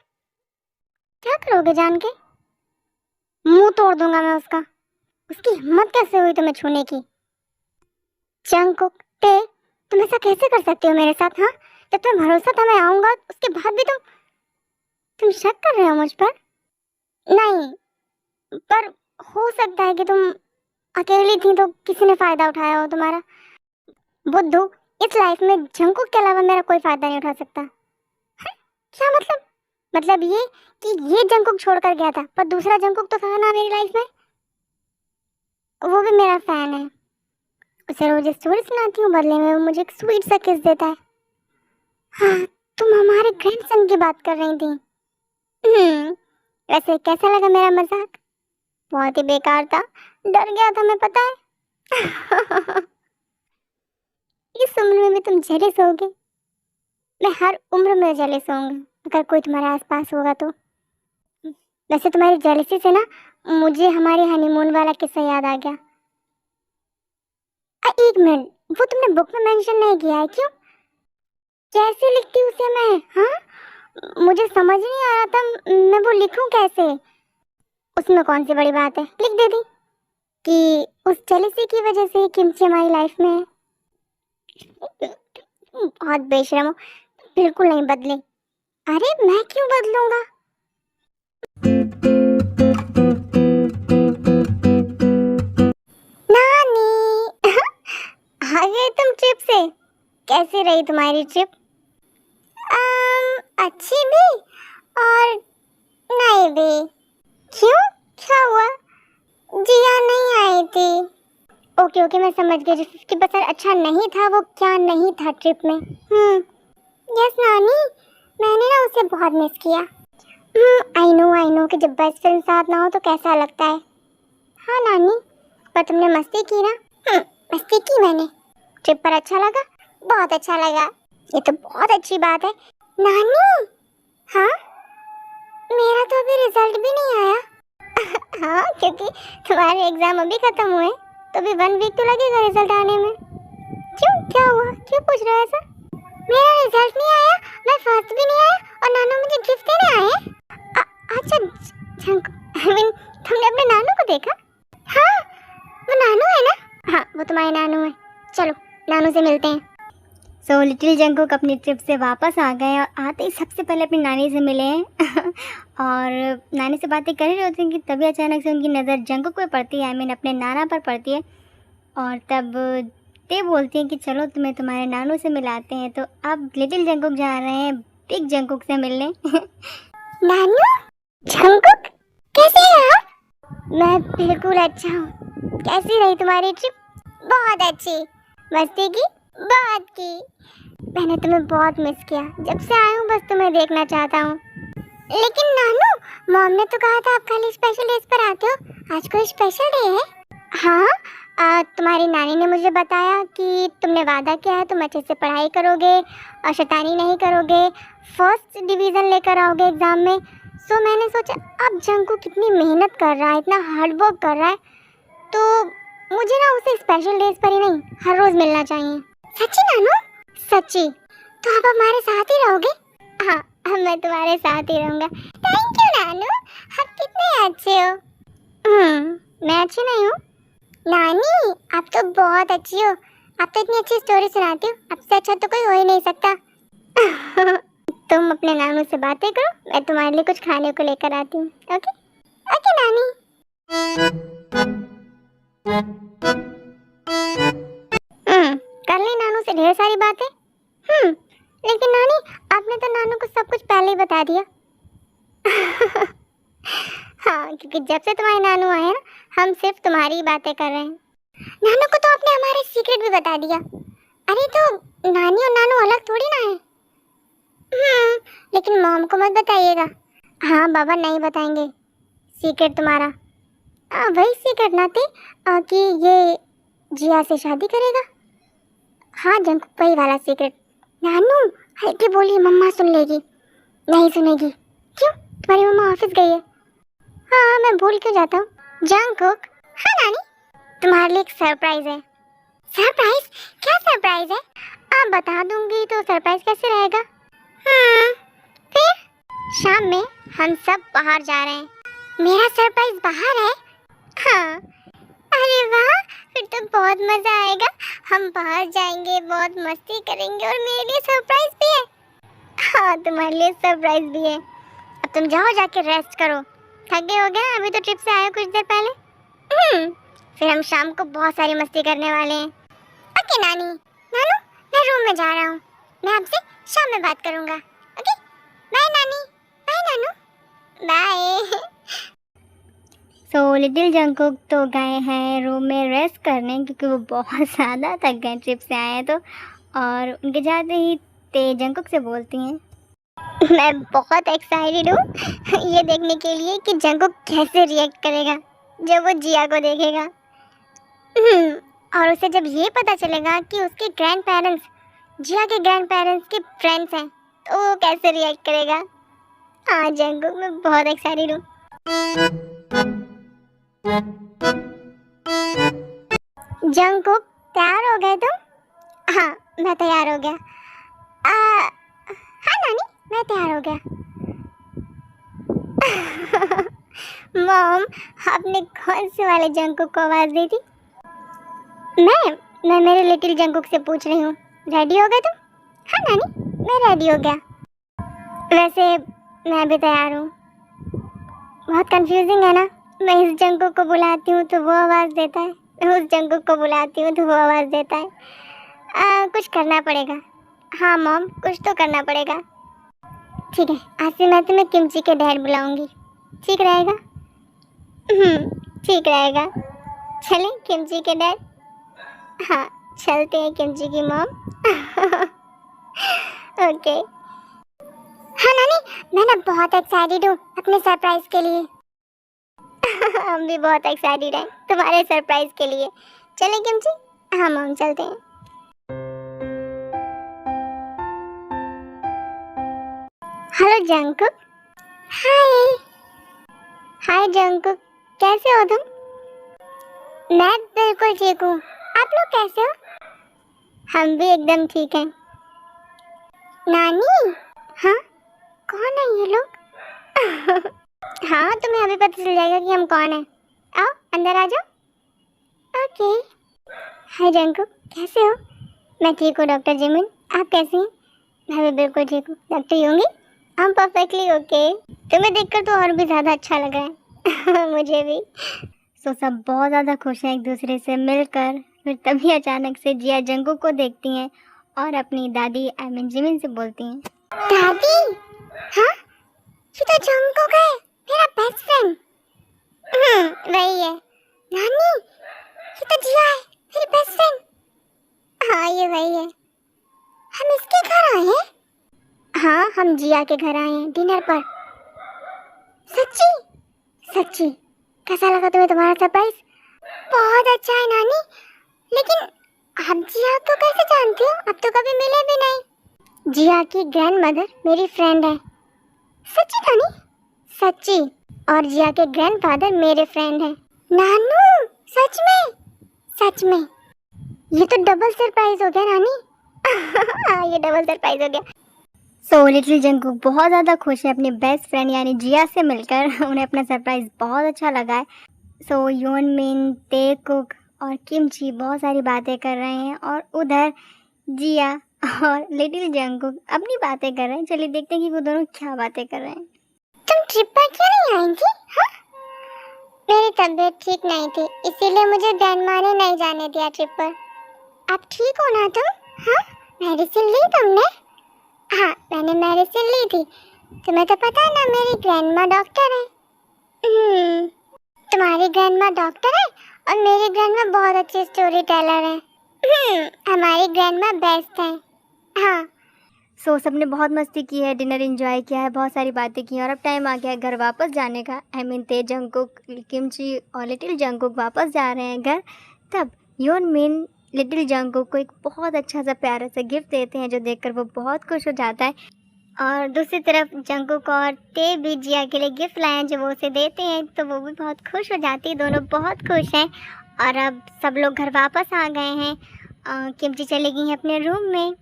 B: क्या करोगे जान के? मुंह तोड़ दूंगा मैं उसका। उसकी हिम्मत कैसे हुई तुम्हें छूने की? जंगकुक, ते, तुम ऐसा कैसे कर सकते हो मेरे साथ? हाँ, जब तुम्हें भरोसा था मैं आऊंगा, उसके बाद भी तुम शक कर रहे हो मुझ पर? नहीं, पर हो सकता है कि तुम अकेली थी तो किसी ने फायदा उठाया हो तुम्हारा। बुद्धू, इस लाइफ में जंगकुक के अलावा मेरा कोई फायदा नहीं उठा सकता। क्या मतलब? मतलब ये कि ये जंगकुक छोड़कर गया था, पर दूसरा जंगकुक तो था ना मेरी लाइफ में। वो भी मेरा फैन है। उसे रोज स्टोरी सुनाती हूँ, बदले में वो मुझे एक स्वीट सा किस देता है। हाँ, तुम हमारे ग्रैंडसन की बात कर रही थी। वैसे कैसा लगा मेरा मजाक? बहुत ही बेकार था, डर गया था मैं, पता है। इस उम्र में भी तुम जेलस होगे? मैं हर उम्र में जेलस होऊंगा अगर कोई तुम्हारे आसपास होगा तो। वैसे तुम्हारी जेलसी से ना मुझे हमारे हनीमून वाला किस्सा याद आ गया। एक मिनट, वो तुमने बुक में मेंशन नहीं किया है, क्यों? कैसे लिखती उसे मैं? हाँ, मुझे समझ नहीं आ रहा था मैं वो लिखूं कैसे। उसमें कौन सी बड़ी बात है, लिख देती कि उस जेलसी की वजह से किमची हमारी लाइफ में है। बहुत बेशर्म हो, बिल्कुल नहीं बदले। अरे मैं क्यों बदलूंगा? नानी, आ गए तुम ट्रिप से? कैसी रही तुम्हारी ट्रिप? अच्छी भी और नहीं भी। क्यों, क्या हुआ? जिया नहीं आई थी। ओके ओके, मैं समझ गई। जो 50% अच्छा नहीं था वो क्या नहीं था ट्रिप में? यस नानी, मैंने ना उसे बहुत मिस किया। आई नो कि जब बेस्ट फ्रेंड साथ ना हो तो कैसा लगता है। हाँ नानी, पर तुमने मस्ती की ना? मस्ती की मैंने। ट्रिप पर अच्छा लगा? बहुत अच्छा लगा। ये तो बहुत अच्छी बात है। नानी, हाँ, मेरा तो अभी रिजल्ट भी नहीं आया। हाँ, क्योंकि तुम्हारे एग्जाम अभी खत्म हुए, तो अभी 1 वीक तो लगेगा रिजल्ट आने में। क्यों, क्या हुआ, क्यों पूछ रहे हो ऐसा? मेरा रिजल्ट नहीं आया, मैं फर्स्ट भी नहीं आया, और नानू मुझे गिफ्ट देने आए। अच्छा, आई मीन तुमने अपने नानू को देखा? हाँ, वो नानू है ना? हाँ, वो तुम्हारे नानू है। चलो नानू से मिलते हैं।
A: सो लिटिल जंगकुक अपनी ट्रिप से वापस आ गए और आते ही सबसे पहले अपनी नानी से मिले हैं और नानी से बातें कर रहे होते हैं कि तभी अचानक से उनकी नज़र जंगकुक पे पड़ती है, आई मीन अपने नाना पर पड़ती है। और तब ते बोलती हैं कि चलो तुम्हें तुम्हारे नानू से मिलाते हैं। तो अब लिटिल जंगकुक जा रहे हैं बिग जंगकुक से मिलने।
B: नानू, जंगकुक, कैसे हैं आप? मैं बिल्कुल अच्छा हूँ। कैसी रही तुम्हारी ट्रिप? बहुत अच्छी। मस्ती की? बहुत की। मैंने तुम्हें बहुत मिस किया। जब से आया हूँ बस तुम्हें देखना चाहता हूँ। लेकिन नानू, मॉम ने तो कहा था आप खाली स्पेशल डेज पर आते हो। आज कोई स्पेशल डे है? हाँ, तुम्हारी नानी ने मुझे बताया कि तुमने वादा किया है तुम अच्छे से पढ़ाई करोगे और शैतानी नहीं करोगे, फर्स्ट डिवीज़न लेकर आओगे एग्ज़ाम में। सो मैंने सोचा अब जंगकुक कितनी मेहनत कर रहा है, इतना हार्ड वर्क कर रहा है, तो मुझे ना उसे स्पेशल डेज पर ही नहीं हर रोज़ मिलना चाहिए। सच्ची नानू? सच्ची। तो आप हमारे साथ ही रहोगे? हाँ, अब मैं तुम्हारे साथ ही रहूँगा। थैंक यू नानू, आप कितने अच्छे हो। मैं अच्छी नहीं हूँ? नानी, आप तो बहुत अच्छी हो। आप तो इतनी अच्छी स्टोरी सुनाती हो, आपसे अच्छा तो कोई हो ही नहीं सकता। तुम अपने नानू से बातें करो, मैं तुम्हारे लिए कुछ खाने को लेकर आती हूँ। ओके ओके नानी। कर ली नानू से ढेर सारी बातें। लेकिन नानी, आपने तो नानू को सब कुछ पहले ही बता दिया। हाँ, क्योंकि जब से तुम्हारे नानू आए हैं ना, हम सिर्फ तुम्हारी ही बातें कर रहे हैं। नानू को तो आपने हमारे सीक्रेट भी बता दिया। अरे तो नानी और नानू अलग थोड़ी ना है। लेकिन मॉम को मत बताइएगा। हाँ बाबा, नहीं बताएंगे सीक्रेट तुम्हारा। वही सीक्रेट ना थी कि ये जिया से शादी करेगा। हाँ जंगकुक, वही वाला सीक्रेट। नानू हल्के बोलिए, मम्मा सुन लेगी। नहीं सुनेगी। क्यों, तुम्हारी मम्मा ऑफिस गई है? हाँ, मैं भूल क्यों जाता हूँ। जंगकुक। हाँ नानी, तुम्हारे लिए एक सरप्राइज है। सरप्राइज? क्या सरप्राइज है? आप बता दूंगी तो सरप्राइज कैसे रहेगा? फिर शाम में हम सब बाहर जा रहे हैं। मेरा सरप्राइज बाहर है? हाँ। अरे वाह, फिर तो बहुत मजा आएगा। हम बाहर जाएंगे, बहुत मस्ती करेंगे और मेरे लिए सरप्राइज भी है। हाँ, तुम्हारे लिए सरप्राइज भी है। अब तुम जाओ, जाके रेस्ट करो। थके हो गए, अभी तो ट्रिप से आए हो कुछ देर पहले। फिर हम शाम को बहुत सारी मस्ती करने वाले हैं। ओके नानी। नानू, मैं रूम में जा रहा हूँ, मैं आपसे शाम में बात करूँगा। ओके, बाय नानी। बाय नानू। बाय।
A: सो लिटिल जंगकुक तो गए हैं रूम में रेस्ट करने, क्योंकि वो बहुत ज़्यादा थक गए ट्रिप से आए हैं तो। और उनके जाते ही ते जंगकुक से बोलती हैं,
B: मैं बहुत एक्साइटेड हूँ ये देखने के लिए कि जंगकुक कैसे रिएक्ट करेगा जब वो जिया को देखेगा। और उसे जब ये पता चलेगा कि उसके ग्रैंड पेरेंट्स जिया के ग्रैंड पेरेंट्स के फ्रेंड्स हैं, तो वो कैसे रिएक्ट करेगा। हाँ जंगकुक, मैं बहुत एक्साइटेड हूँ। जंगकुक, तैयार हो गए तुम? हाँ, मैं तैयार हो गया। हाँ नानी, मैं तैयार हो गया। मॉम, आपने कौन से वाले जंगकुक को आवाज़ दी थी? मैं मेरे लिटिल जंगकुक से पूछ रही हूँ। रेडी हो गए तुम? हाँ नानी, मैं रेडी हो गया। वैसे मैं भी तैयार हूँ। बहुत कंफ्यूजिंग है ना, मैं इस जंगकुक को बुलाती हूँ तो वो आवाज़ देता है, मैं उस जंगकुक को बुलाती हूँ तो वो आवाज़ देता है। कुछ करना पड़ेगा। हाँ मॉम, कुछ तो करना पड़ेगा। ठीक है, आज से मैं तुम्हें किमची के डैड बुलाऊंगी। ठीक रहेगा? ठीक रहेगा। चलें किमची के डैड? हाँ, चलते हैं किमची की मॉम। ओके। हाँ नानी, मैं ना बहुत एक्साइटेड हूँ अपने सरप्राइज के लिए। हम भी बहुत एक्साइटेड हैं तुम्हारे सरप्राइज के लिए। चलें किमची? हाँ मॉम, चलते हैं। Hello Jungkook. Hi. Hi Jungkook, कैसे हो तुम? मैं बिल्कुल ठीक हूँ। आप लोग कैसे हो? हम भी एकदम ठीक हैं। नानी? हाँ, कौन है ये लोग? हाँ, तुम्हें अभी पता चल जाएगा कि हम कौन हैं। आओ अंदर आ जाओ। ओके। हाय जंकुक, कैसे हो? मैं ठीक हूँ डॉक्टर जिमिन, आप कैसी हैं? मैं भी बिल्कुल ठीक हूँ डॉक्टर योंगी। हम परफेक्टली ओके। तुम्हें देखकर तो और भी ज़्यादा अच्छा लग रहा है। मुझे भी।
A: सो सब बहुत ज़्यादा खुश हैं एक दूसरे से मिलकर। फिर तभी अचानक से जिया जंगकुक को देखती हैं और अपनी दादी आई मीन जिमिन से बोलती हैं,
B: दादी? हाँ, ये तो जंकुक है, मेरा बेस्ट फ्रेंड। वही है। नानी, ये तो जिया है, मेरी बेस्ट फ्रेंड। हाँ, ये वही है। हम इसके घर आए हैं? हाँ, हम जिया के घर आए हैं डिनर पर। सच्ची? सच्ची? कैसा लगा तुम्हें तुम्हारा सरप्राइज? बहुत अच्छा है नानी, लेकिन आप जिया को कैसे जानते हो? अब तो कभी मिले भी नहीं। जिया की ग्रैंडमदर मेरी फ्रेंड है। सच्ची नानी? सच्ची। और जिया के ग्रैंडफादर मेरे फ्रेंड हैं। नानू, सच में? सच में? ये तो डबल सरप्राइज हो गया नानी। हाँ, ये डबल सरप्राइज हो गया।
A: सो लिटिल जंगकुक बहुत ज़्यादा खुश है अपनी बेस्ट फ्रेंड यानी जिया से मिलकर। उन्हें अपना सरप्राइज़ बहुत अच्छा लगा है। सो योन मिन, तेकुक और किमची बहुत सारी बातें कर रहे हैं और उधर जिया और लिटिल जंगकुक अपनी बातें कर रहे हैं। चलिए देखते हैं कि वो दोनों क्या बातें कर रहे हैं।
B: तुम ट्रिप पर क्यों नहीं आई थी? हाँ? मेरी तबीयत ठीक नहीं थी, इसीलिए मुझे ग्रैंडमा ने नहीं जाने दिया ट्रिप पर। आप ठीक हो ना तुम? हाँ? मेडिसिन ली तुमने? हाँ, मैंने मेडिसिन ली थी। तुम्हें तो पता है ना, मेरी ग्रैंडमा डॉक्टर है। तुम्हारी ग्रैंडमा डॉक्टर है और मेरी ग्रैंडमा बहुत अच्छी स्टोरी टेलर है। हमारी ग्रैंडमा बेस्ट है। हाँ।
A: सो सबने बहुत मस्ती की है, डिनर एंजॉय किया है, बहुत सारी बातें की हैं और अब टाइम आ गया है घर वापस जाने का। आई मीन ते जंगकुक, किमची और लिटिल जंगकुक वापस जा रहे हैं घर। तब योन मिन लिटिल जंगकुक को एक बहुत अच्छा सा प्यारा सा गिफ्ट देते हैं जो देखकर वो बहुत खुश हो जाता है। और दूसरी तरफ जंगकुक और ते भी जिया के लिए गिफ्ट लाए हैं जो वो उसे देते हैं, तो वो भी बहुत खुश हो जाती है। दोनों बहुत खुश हैं और अब सब लोग घर वापस आ गए हैं। किमची चली गई है अपने रूम में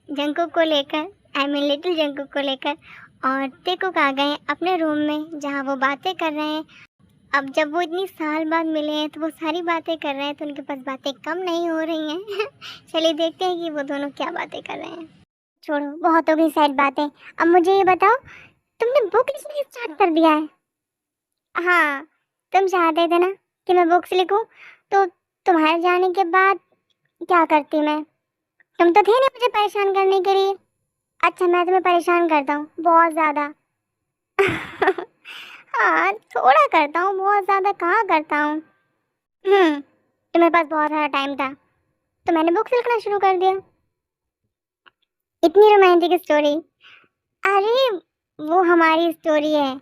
A: जंगकुक को लेकर, आई मीन लिटिल जंगकुक को लेकर, और तेकुक आ गए अपने रूम में जहाँ वो बातें कर रहे हैं। अब जब वो इतनी साल बाद मिले हैं तो वो सारी बातें कर रहे हैं, तो उनके पास बातें कम नहीं हो रही हैं। चलिए देखते हैं कि वो दोनों क्या बातें कर रहे हैं।
B: छोड़ो, बहुत हो गई साइड बातें। अब मुझे ये बताओ, तुमने बुक लिखना स्टार्ट कर दिया है? हाँ, तुम चाहते थे ना कि मैं बुक्स लिखूं, तो तुम्हारे जाने के बाद क्या करती मैं? तुम तो थे नहीं मुझे परेशान करने के लिए। अच्छा, मैं तुम्हें परेशान करता हूँ बहुत ज़्यादा। हाँ, थोड़ा करता हूँ, बहुत ज़्यादा कहाँ करता हूँ। तुम्हारे पास बहुत सारा टाइम था तो मैंने बुक्स लिखना शुरू कर दिया। इतनी रोमांटिक स्टोरी? अरे, वो हमारी स्टोरी है,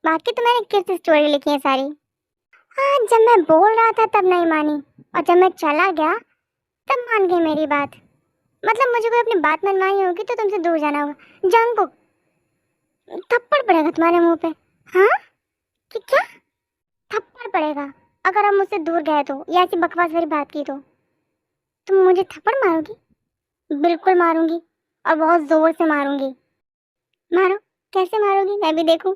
B: बाकी तो मैंने किस स्टोरी लिखी है सारी। हाँ, जब मैं बोल रहा था तब नहीं मानी, और जब मैं चला गया तब मान गई मेरी बात। मतलब मुझे कोई अपनी बात मनवानी होगी तो तुमसे दूर जाना होगा। जंगकुक, थप्पड़ पड़ेगा तुम्हारे मुंह पे। हाँ? कि क्या? थप्पड़ पड़ेगा अगर आप मुझसे दूर गए तो, या ऐसी बकवास वाली बात की तो। तुम मुझे थप्पड़ मारोगी? बिल्कुल मारूंगी, और बहुत जोर से मारूंगी। मारो, कैसे मारोगी मैं भी देखूं।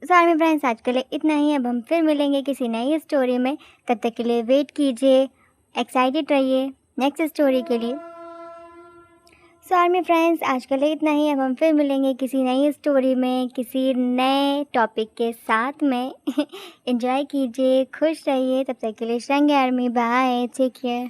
A: सो आर्मी फ्रेंड्स आज के लिए इतना ही। अब हम फिर मिलेंगे किसी नई स्टोरी में। तब तक के लिए वेट कीजिए, एक्साइटेड रहिए नेक्स्ट स्टोरी के लिए। सो आर्मी फ्रेंड्स आज के लिए इतना ही। अब हम फिर मिलेंगे किसी नई स्टोरी में किसी नए टॉपिक के साथ में। एंजॉय कीजिए, खुश रहिए। तब तक के लिए संगे आर्मी, बाय, टेक केयर।